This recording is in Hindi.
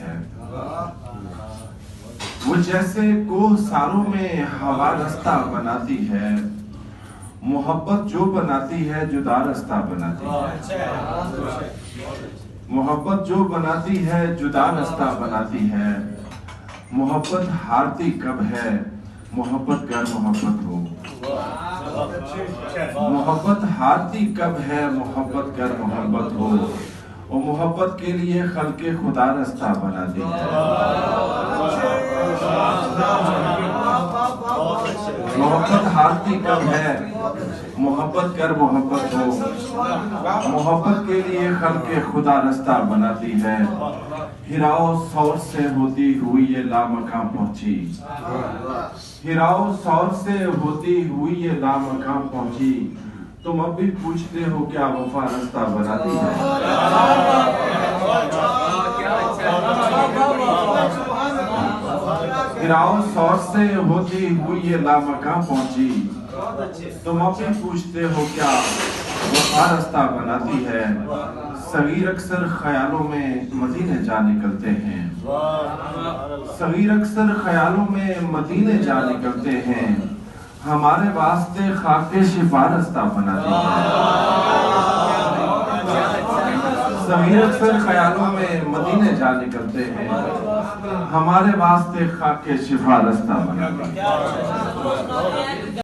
है। वो जैसे कोह सारों में हवा रास्ता बनाती है, मोहब्बत जो बनाती है जुदा रास्ता बनाती है। मोहब्बत जो बनाती है जुदा रास्ता बनाती है। मोहब्बत हारती कब है, मोहब्बत गर मोहब्बत हो। मोहब्बत हारती कब है, मोहब्बत गर मोहब्बत हो। और मोहब्बत के लिए खल्के खुदा रास्ता बनाती है। मोहब्बत हारती कब है, मोहब्बत कर मोहब्बत हो। मोहब्बत के लिए खल्के खुदा रास्ता बनाती है। हिराओ सौर से होती हुई ये लामकाम पहुंची। हिराओ सौर से होती हुई ये लामकाम पहुंची। तुम अब भी पूछते हो क्या वफा रास्ता बनाती है। हिराओ सौर से होती हुई ये लामकाम पहुंची। तुम अब भी पूछते हो क्या वफा रास्ता बनाती है। सगीर अक्सर ख्यालों में मदीने जा निकलते हैं। सगीर अक्सर ख्यालों में मदीने जा निकलते हैं। हमारे वास्ते खाके शिफा रास्ता बनाती है। सगीर अक्सर ख्यालों में मदीने जा निकलते हैं। हमारे वास्ते खाके शिफा रास्ता बनाती है।